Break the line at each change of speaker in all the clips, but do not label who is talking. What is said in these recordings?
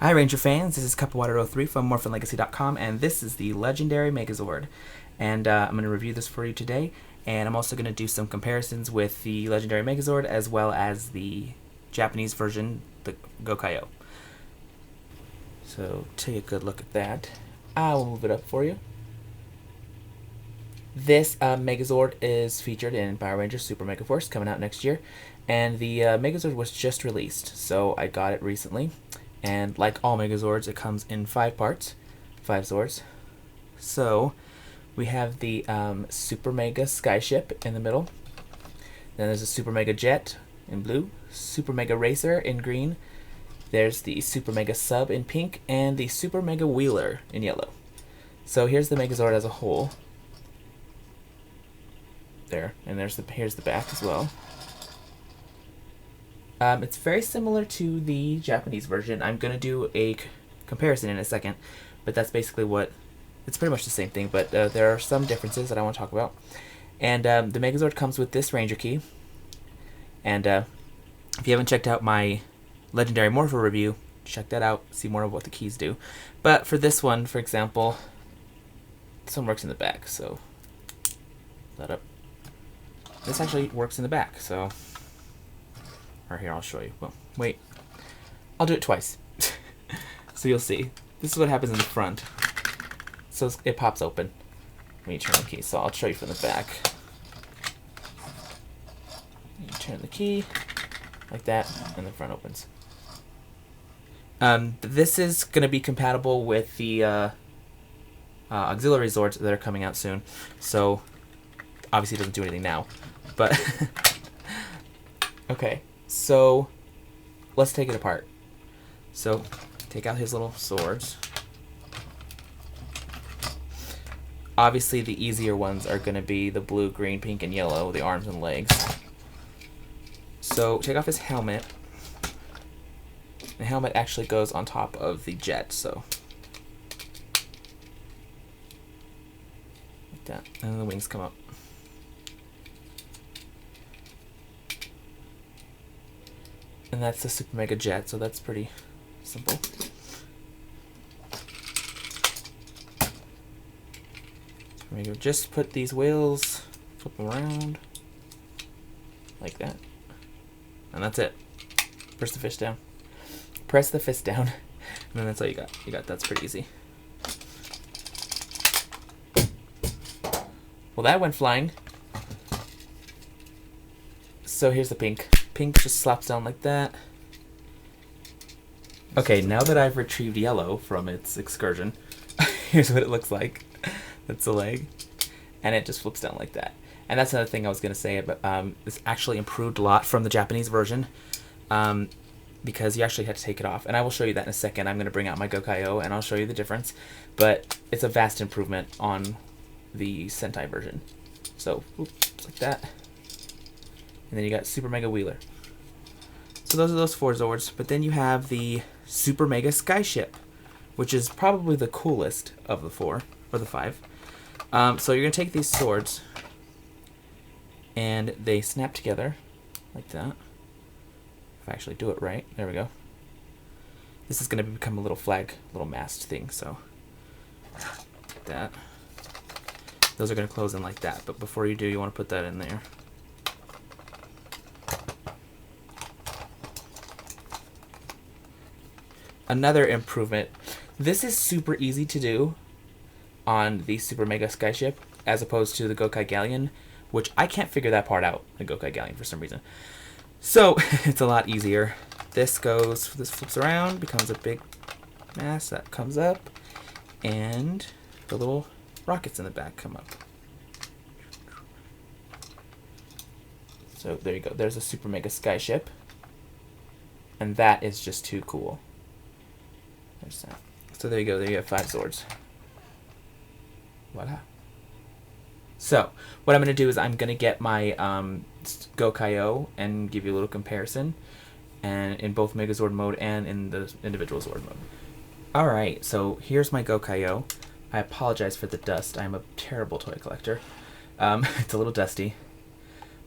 Hi Ranger fans, this is Cupwater03 from MorphinLegacy.com, and this is the legendary Megazord. And I'm going to review this for you today, and I'm also going to do some comparisons with the legendary Megazord as well as the Japanese version, the Gokai-Oh. So take a good look at that. I will move it up for you. This Megazord is featured in Power Rangers Super Mega Force, coming out next year, and the Megazord was just released, so I got it recently. And like all Megazords, it comes in 5 parts, 5 Zords. So we have the Super Mega Skyship in the middle. Then there's a Super Mega Jet in blue, Super Mega Racer in green. There's the Super Mega Sub in pink, and the Super Mega Wheeler in yellow. So here's the Megazord as a whole. There, and here's the back as well. It's very similar to the Japanese version. I'm going to do a comparison in a second, but that's basically it's pretty much the same thing, but there are some differences that I want to talk about. And the Megazord comes with this Ranger Key, and if you haven't checked out my Legendary Morpher review, check that out, see more of what the keys do. But for this one, for example, this one works in the back, so that up. This actually works in the back, so... Or here, I'll show you. Well, wait. I'll do it twice. So you'll see. This is what happens in the front. So it pops open when you turn the key. So I'll show you from the back. You turn the key like that, and the front opens. This is going to be compatible with the auxiliary Zords that are coming out soon. So obviously it doesn't do anything now. But okay. So let's take it apart. So take out his little swords. Obviously the easier ones are going to be the blue, green, pink, and yellow, the arms and legs. So take off his helmet. The helmet actually goes on top of the jet, so like that. And then the wings come up. And that's the Super Mega Jet, so that's pretty simple. Just put these wheels, flip them around, like that. And that's it. Press the fist down. Press the fist down. And then that's all you got. That's pretty easy. Well, that went flying. So here's the pink. Pink just slaps down like that. Okay, now that I've retrieved yellow from its excursion, here's what it looks like. That's the leg. And it just flips down like that. And that's another thing I was going to say, but this actually improved a lot from the Japanese version, because you actually had to take it off. And I will show you that in a second. I'm going to bring out my Gokai-Oh and I'll show you the difference. But it's a vast improvement on the SENTAI version. So, oops, like that. And then you got Super Mega Wheeler. So those are those 4 Zords. But then you have the Super Mega Skyship, which is probably the coolest of the 4, or the 5. So you're going to take these swords, and they snap together, like that. If I actually do it right, there we go. This is going to become a little flag, little mast thing, so like that. Those are going to close in like that, but before you do, you want to put that in there. Another improvement, this is super easy to do on the Super Mega Skyship as opposed to the Gokai Galleon, which I can't figure that part out, the Gokai Galleon, for some reason. So it's a lot easier. This flips around, becomes a big mass that comes up, and the little rockets in the back come up. So there you go, there's a Super Mega Skyship, and that is just too cool. There's that. So there you go, there you have 5 Zords. Voila. So, what I'm going to do is I'm going to get my Gokai-Oh and give you a little comparison, and in both Megazord mode and in the individual Zord mode. Alright, so here's my Gokai-Oh. I apologize for the dust. I'm a terrible toy collector. It's a little dusty.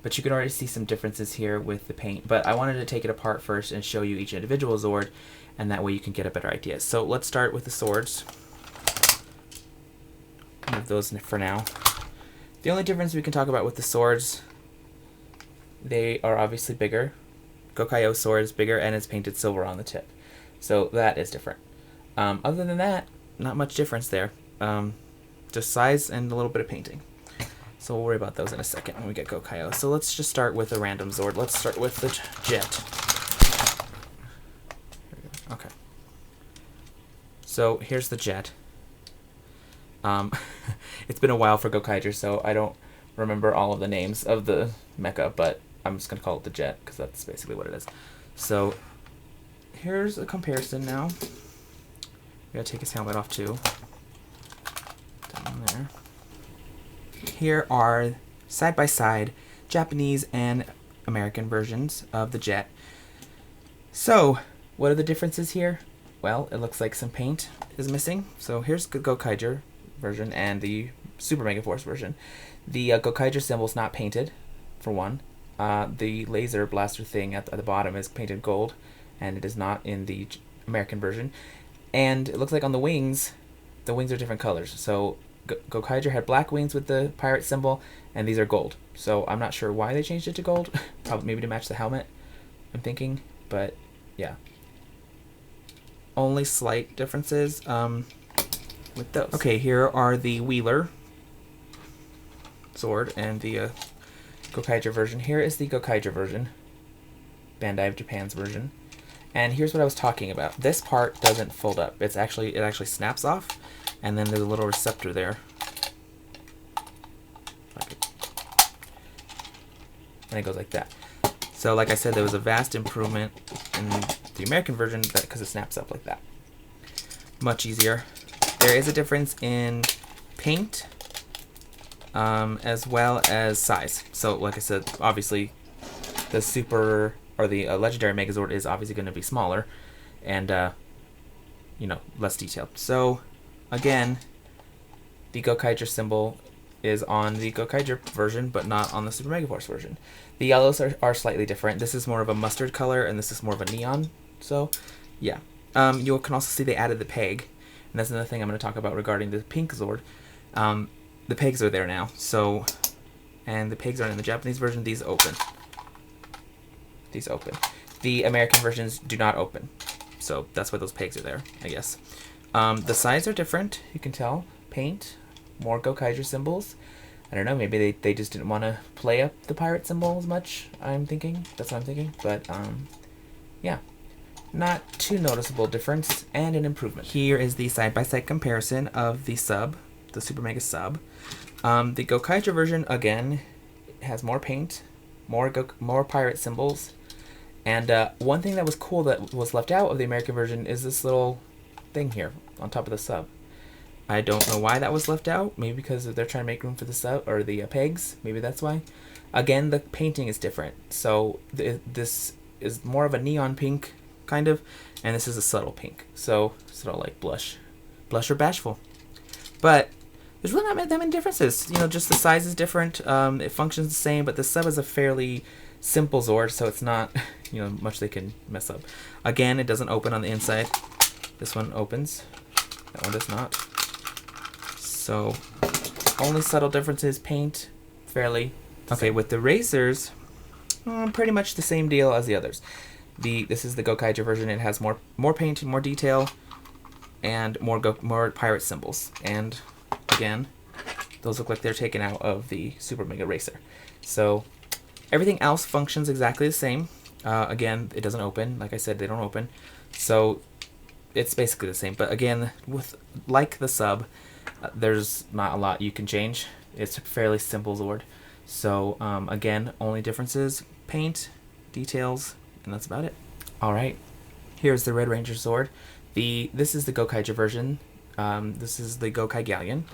but you can already see some differences here with the paint. But I wanted to take it apart first and show you each individual Zord, and that way you can get a better idea. So let's start with the swords. Move those for now. The only difference we can talk about with the swords, they are obviously bigger. Gokai-Oh sword is bigger and it's painted silver on the tip. So that is different. Other than that, not much difference there. Just size and a little bit of painting. So we'll worry about those in a second when we get Gokai-Oh. So let's just start with a random Zord. Let's start with the Jet. Okay. So here's the Jet. It's been a while for Gokaiger, so I don't remember all of the names of the mecha, but I'm just going to call it the Jet, because that's basically what it is. So here's a comparison now. We gotta take his helmet off too. Down there. Here are side-by-side Japanese and American versions of the Jet. So, what are the differences here? Well, it looks like some paint is missing. So here's the Gokaiger version and the Super Mega Force version. The Gokaiger symbol is not painted, for one. The laser blaster thing at the bottom is painted gold, and it is not in the American version. And it looks like on the wings are different colors. So Gokaiger had black wings with the pirate symbol, and these are gold. So I'm not sure why they changed it to gold. Probably maybe to match the helmet, I'm thinking. But yeah, only slight differences with those. Okay, here are the Wheeler Zord and the Gokaiger version. Here is the Gokaiger version, Bandai of Japan's version. And here's what I was talking about. This part doesn't fold up. It actually snaps off, and then there's a little receptor there. And it goes like that. So like I said, there was a vast improvement in the American version because it snaps up like that. Much easier. There is a difference in paint as well as size. So like I said, obviously the super or the legendary Megazord is obviously going to be smaller and you know, less detailed. So again, the Gokaiger symbol is on the Gokaiger version, but not on the Super Mega Force version. The yellows are slightly different. This is more of a mustard color, and this is more of a neon. So, yeah. You can also see they added the peg, and that's another thing I'm going to talk about regarding the pink Zord. The pegs are there now, so, and the pegs aren't in the Japanese version. These open. These open. The American versions do not open, so that's why those pegs are there, I guess. The sides are different. You can tell. Paint. More Gokaiger symbols. I don't know, maybe they just didn't want to play up the pirate symbol as much, I'm thinking. That's what I'm thinking. But, yeah. Not too noticeable difference, and an improvement. Here is the side-by-side comparison of the sub, the Super Mega Sub. The Gokaiger version, again, has more paint, more pirate symbols, and one thing that was cool that was left out of the American version is this little thing here on top of the sub. I don't know why that was left out. Maybe because they're trying to make room for the sub or the pegs. Maybe that's why. Again, the painting is different. So this is more of a neon pink, kind of, and this is a subtle pink. So sort of like blush or bashful. But there's really not that many differences. You know, just the size is different. It functions the same, but the sub is a fairly simple Zord, so it's not, you know, much they can mess up. Again, it doesn't open on the inside. This one opens. That one does not. So, only subtle differences, paint, fairly. Okay, with the racers, pretty much the same deal as the others. This is the Gokaiger version. It has more paint, more detail, and more pirate symbols. And again, those look like they're taken out of the Super Mega Racer. So, everything else functions exactly the same. Again, it doesn't open. Like I said, they don't open. So, it's basically the same. But again, like the sub, there's not a lot you can change. It's a fairly simple Zord. So again, only differences, paint, details, and that's about it. Alright, here's the Red Ranger Zord. This is the Gokaiger version. This is the Gokai Galleon.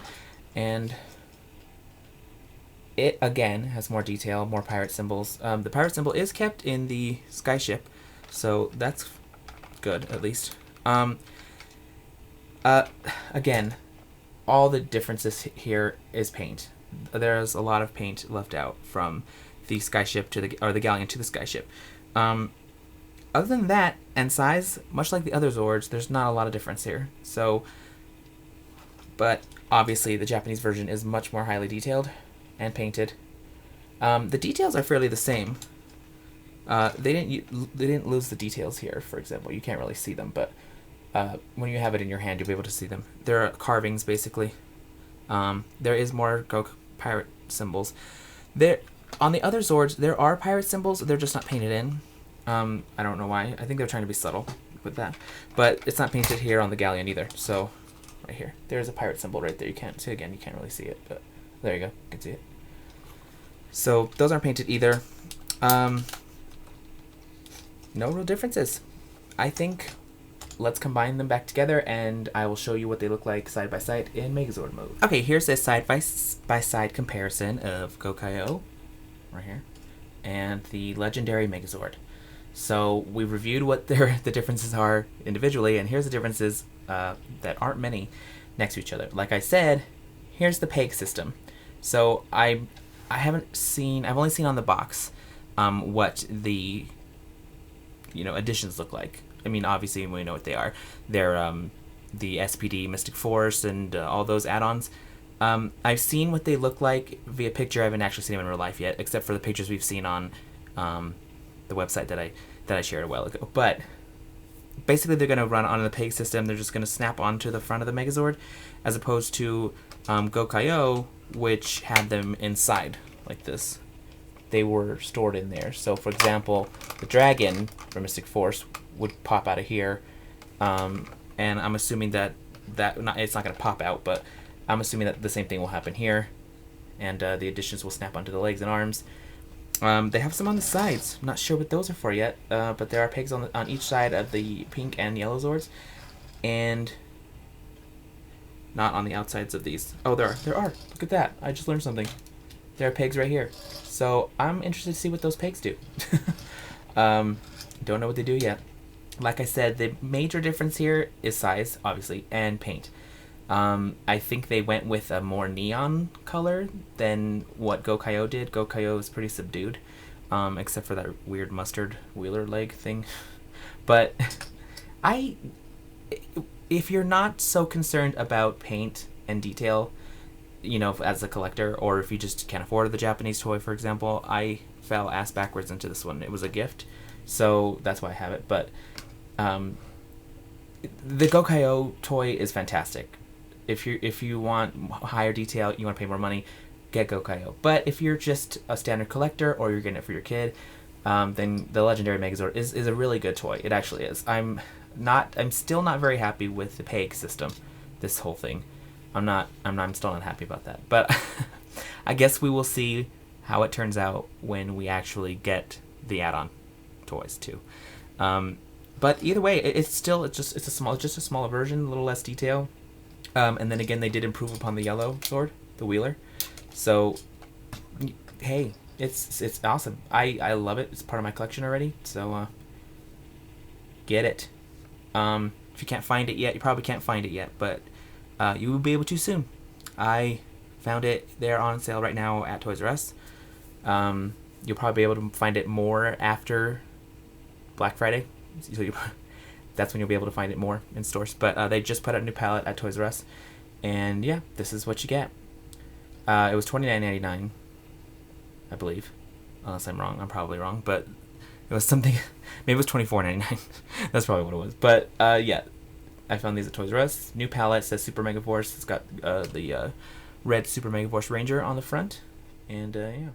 And it, again, has more detail, more pirate symbols. The pirate symbol is kept in the skyship, so that's good, at least. Again, all the differences here is paint. There's a lot of paint left out from the skyship to the galleon to the skyship. Other than that, and size, much like the other Zords, there's not a lot of difference here. So, but obviously the Japanese version is much more highly detailed and painted. The details are fairly the same. They didn't lose the details here. For example, you can't really see them, but when you have it in your hand, you'll be able to see them. There are carvings basically. There is more Goku pirate symbols. There on the other Zords, there are pirate symbols. They're just not painted in. I don't know why. I think they're trying to be subtle with that. But it's not painted here on the galleon either. So, right here. There's a pirate symbol right there. You can't see again. You can't really see it. But there you go. You can see it. So, those aren't painted either. No real differences. I think let's combine them back together and I will show you what they look like side by side in Megazord mode. Okay, here's a side by side comparison of Gokai-Oh, right here, and the legendary Megazord. So we reviewed what the differences are individually, and here's the differences that aren't many next to each other. Like I said, here's the peg system. So I've only seen on the box what the additions look like. I mean, obviously we know what they are. They're the SPD, Mystic Force, and all those add-ons. I've seen what they look like via picture. I haven't actually seen them in real life yet, except for the pictures we've seen on the website that I shared a while ago. But basically, they're going to run on the peg system. They're just going to snap onto the front of the Megazord, as opposed to Gokai-Oh, which had them inside like this. They were stored in there. So, for example, the dragon from Mystic Force would pop out of here, and I'm assuming that it's not going to pop out, but I'm assuming that the same thing will happen here, and the additions will snap onto the legs and arms. They have some on the sides. I'm not sure what those are for yet, but there are pegs on each side of the pink and yellow Zords, and not on the outsides of these. Oh, there are. Look at that. I just learned something. There are pegs right here. So I'm interested to see what those pegs do. Don't know what they do yet. Like I said, the major difference here is size, obviously, and paint. I think they went with a more neon color than what Gokai-Oh did. Gokai-Oh is pretty subdued, except for that weird mustard wheeler leg thing. But if you're not so concerned about paint and detail, as a collector, or if you just can't afford the Japanese toy, for example, I fell ass backwards into this one. It was a gift, so that's why I have it. But the Gokai-Oh toy is fantastic. If you want higher detail, you want to pay more money, get Gokai-Oh. But if you're just a standard collector or you're getting it for your kid, then the legendary Megazord is a really good toy. It actually is. I'm still not very happy with the peg system. This whole thing, I'm still not happy about that. But I guess we will see how it turns out when we actually get the add-on toys too. But either way, it's just a smaller version, a little less detail. And then again, they did improve upon the yellow Zord, the wheeler. So, hey, it's awesome. I love it. It's part of my collection already. So, get it. If you can't find it yet, you probably can't find it yet, but you will be able to soon. I found it there on sale right now at Toys R Us. You'll probably be able to find it more after Black Friday. So that's when you'll be able to find it more in stores. But they just put out a new palette at Toys R Us, and yeah, this is what you get. It was $29.99, I believe, unless I'm wrong. I'm probably wrong, but it was something. Maybe it was $24.99. That's probably what it was. But yeah, I found these at Toys R Us. New palette, says Super Mega Force. It's got the red Super Mega Force Ranger on the front, and yeah.